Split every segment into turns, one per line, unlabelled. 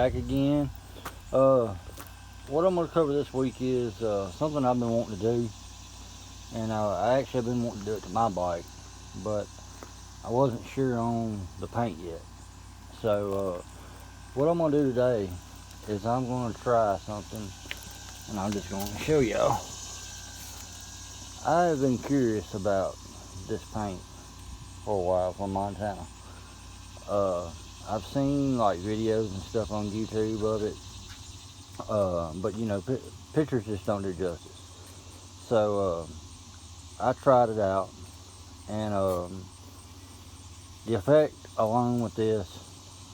back again. What I'm going to cover this week is something I've been wanting to do, and I actually have been wanting to do it to my bike, but I wasn't sure on the paint yet. So what I'm going to do today is I'm going to try something, and I'm just going to show y'all. I have been curious about this paint for a while from Montana. I've seen like videos and stuff on YouTube of it, but you know, pictures just don't do justice. So I tried it out, and the effect along with this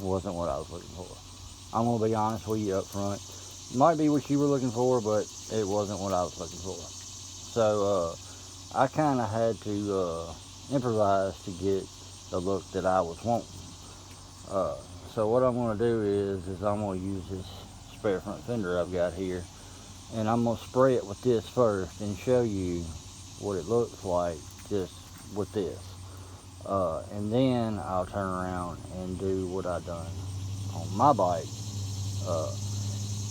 wasn't what I was looking for. I'm gonna be honest with you up front. It might be what you were looking for, but it wasn't what I was looking for. So I kind of had to improvise to get the look that I was wanting. So what I'm going to do is I'm going to use this spare front fender I've got here, and I'm going to spray it with this first and show you what it looks like just with this. And then I'll turn around and do what I've done on my bike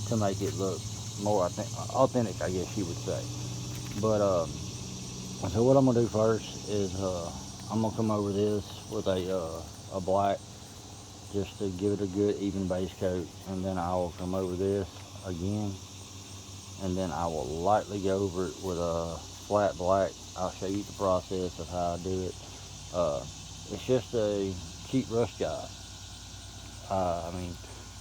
to make it look more authentic, I guess you would say. But so what I'm going to do first is I'm going to come over this with a black, just to give it a good even base coat, and then I will come over this again, and then I will lightly go over it with a flat black. I'll show you the process of how I do it. It's just a cheap rust job. I mean,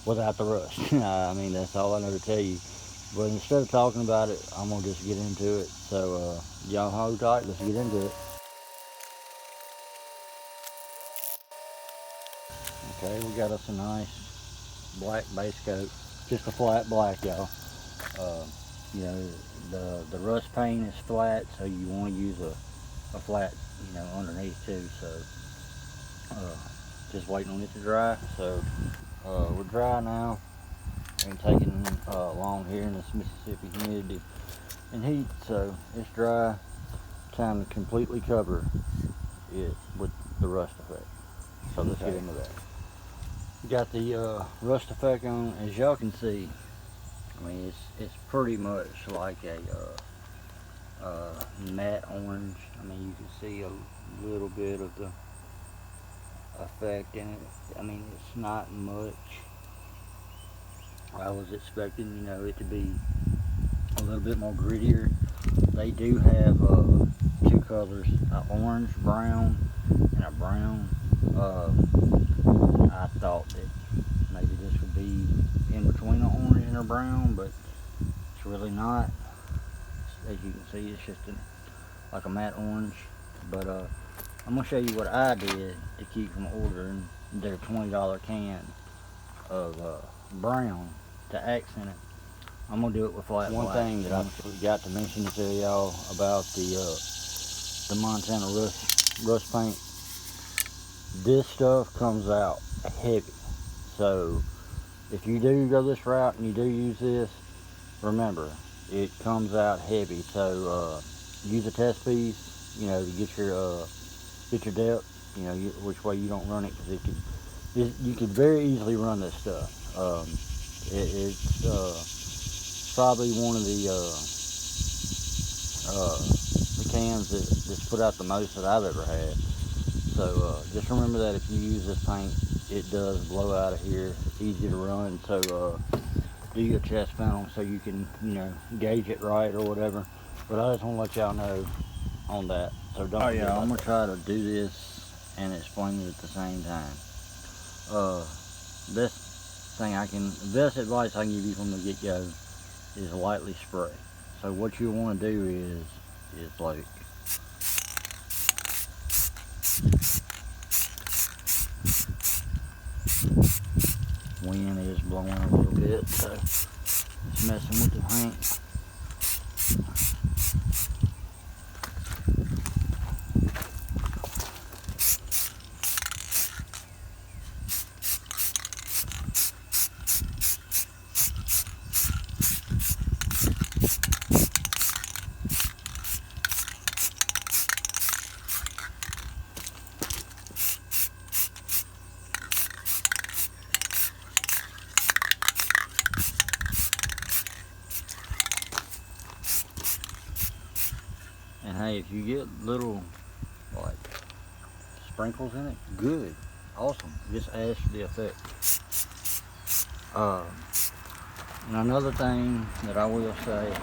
without the rust. I mean, that's all I know to tell you. But instead of talking about it, I'm gonna just get into it. So y'all hold tight, let's get into it. Okay, we got us a nice black base coat, just a flat black, y'all. You know, the rust paint is flat, so you want to use a flat, you know, underneath too. So just waiting on it to dry. So we're dry now. Ain't taking long here in this Mississippi humidity and heat, so it's dry. Time to completely cover it with the rust effect. So let's get into that. Got the rust effect on, as y'all can see. I mean, it's pretty much like a matte orange. I mean, you can see a little bit of the effect in it. I mean, it's not much. I was expecting, you know, it to be a little bit more grittier. They do have two colors, an orange brown and a brown. I thought that maybe this would be in between an orange and a brown, but it's really not. As you can see, it's just like a matte orange. But I'm going to show you what I did to keep from ordering their $20 can of brown to accent it. I'm going to do it with flat black. One thing that I forgot to mention to y'all about the Montana rust paint, this stuff comes out heavy. So if you do go this route and you do use this, remember, it comes out heavy. So use a test piece, you know, to get your depth, you know, which way you don't run it, because you could very easily run this stuff. It's probably one of the cans that's put out the most that I've ever had. So just remember that if you use this paint, it does blow out of here. It's easy to run. So do your chest panel so you can, you know, gauge it right or whatever. But I just want to let y'all know on that. So don't forget. Yeah, I'm gonna try to do this and explain it at the same time. Best advice I can give you from the get-go is lightly spray. So what you want to do is like wind is blowing a little bit, so it's messing with the paint. Hey, if you get little like sprinkles in it, good, awesome. Just adds to the effect. And another thing that I will say,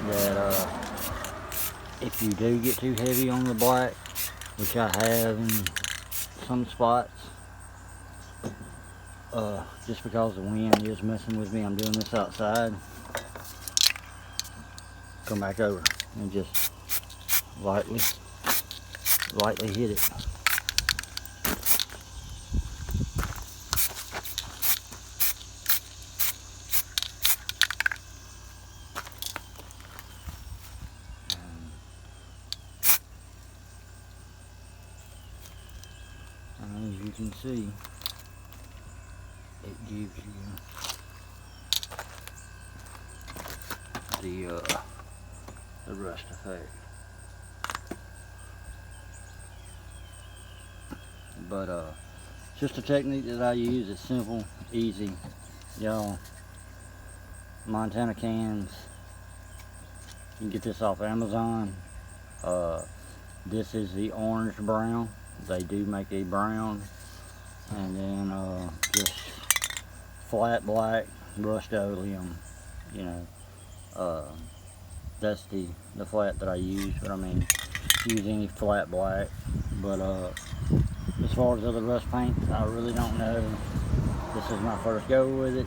that if you do get too heavy on the black, which I have in some spots, just because the wind is messing with me, I'm doing this outside, come back over and just lightly hit it. And as you can see, it gives you the rust effect. But just a technique that I use. It's simple, easy, y'all. Montana cans. You can get this off Amazon. This is the orange brown. They do make a brown, and then just flat black Rust-Oleum. You know, that's the flat that I use. But I mean, use any flat black. But as far as other rust paints, I really don't know. This is my first go with it.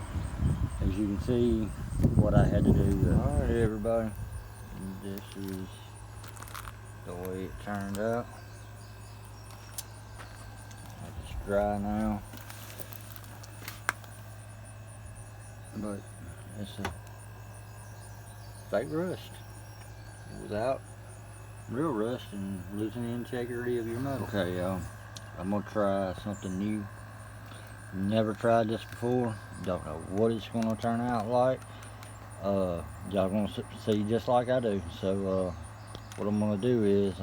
As you can see, what I had to do. Alright, everybody, this is the way it turned out. It's dry now, but it's a fake rust without real rust and losing the integrity of your metal. Okay, y'all, I'm gonna try something new. Never tried this before. Don't know what it's gonna turn out like. Y'all gonna see just like I do. So what I'm gonna do is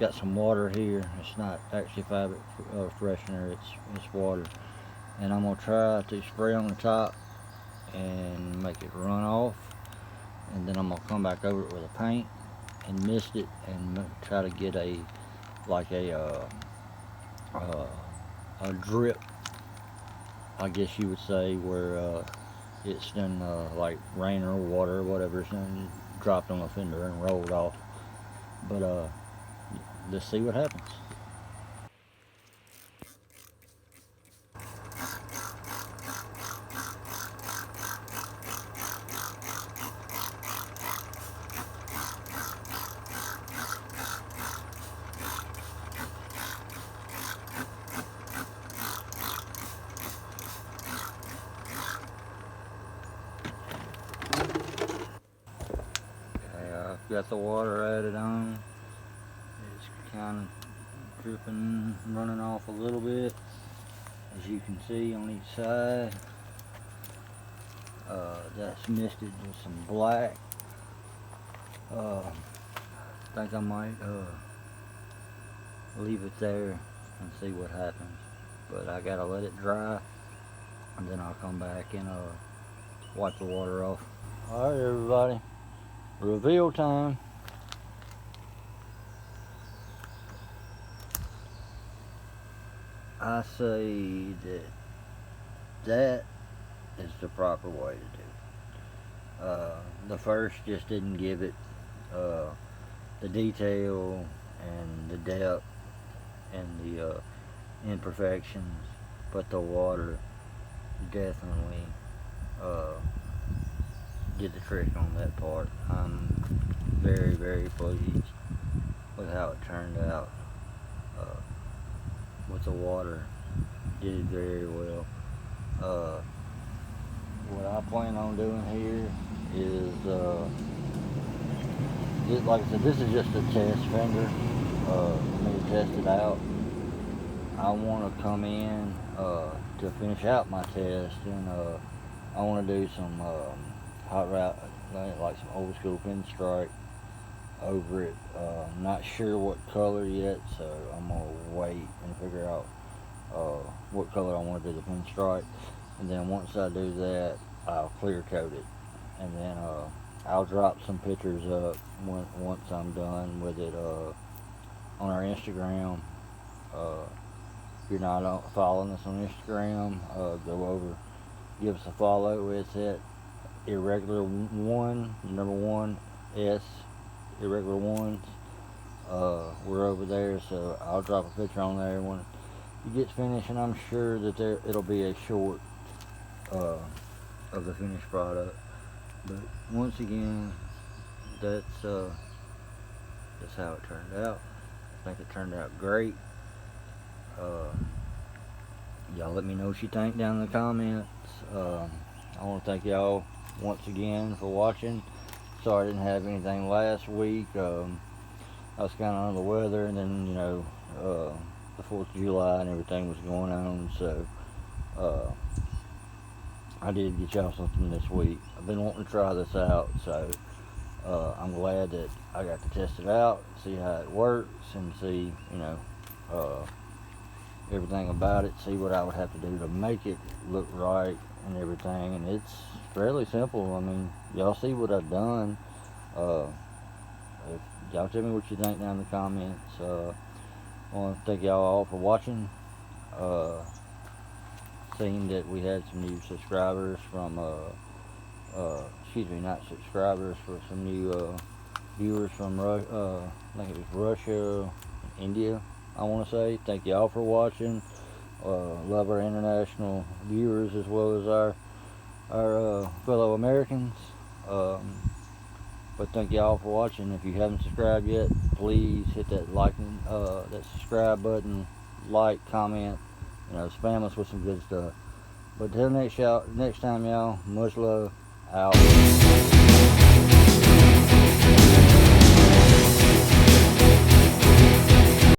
got some water here. It's not actually fabric freshener, it's water, and I'm gonna try to spray on the top and make it run off, and then I'm gonna come back over it with a paint and mist it and try to get a drip, I guess you would say, where it's done like rain or water or whatever, it's done dropped on the fender and rolled off. But let's see what happens. Got the water added on. It's kind of dripping, running off a little bit, as you can see on each side. That's misted with some black. I think I might leave it there and see what happens, but I gotta let it dry, and then I'll come back and wipe the water off. Alright, everybody, reveal time. I say that is the proper way to do it. The first just didn't give it the detail and the depth and the imperfections, but the water definitely did the trick on that part. I'm very, very pleased with how it turned out. With the water, did it very well. What I plan on doing here is, like I said, this is just a test fender for me to test it out. I want to come in to finish out my test, and I want to do some hot route, like some old school pinstripe over it. I'm not sure what color yet, so I'm gonna wait and figure out what color I want to do the pinstripe, and then once I do that, I'll clear coat it, and then I'll drop some pictures up once I'm done with it on our Instagram. If you're not following us on Instagram, go over, give us a follow. It's at irregular one, number one, S, irregular ones. We're over there, so I'll drop a picture on there when it gets finished, and I'm sure that it'll be a short of the finished product. But once again, that's how it turned out. I think it turned out great. Y'all let me know what you think down in the comments. I want to thank y'all once again for watching. Sorry I didn't have anything last week. I was kind of under the weather, and then, you know, the 4th of July and everything was going on, so I did get y'all something this week. I've been wanting to try this out, so I'm glad that I got to test it out, see how it works, and see, you know, everything about it, see what I would have to do to make it look right and everything. And it's fairly simple. I mean, y'all see what I've done. If y'all tell me what you think down in the comments. I want to thank y'all all for watching. Seeing that we had some new subscribers from excuse me, not subscribers, for some new viewers from I think it was Russia, India, I want to say. Thank y'all for watching. Love our international viewers as well as our fellow Americans. But thank y'all for watching. If you haven't subscribed yet, please hit that like and that subscribe button, like, comment, you know, spam us with some good stuff. But till next time, y'all, much love. Out.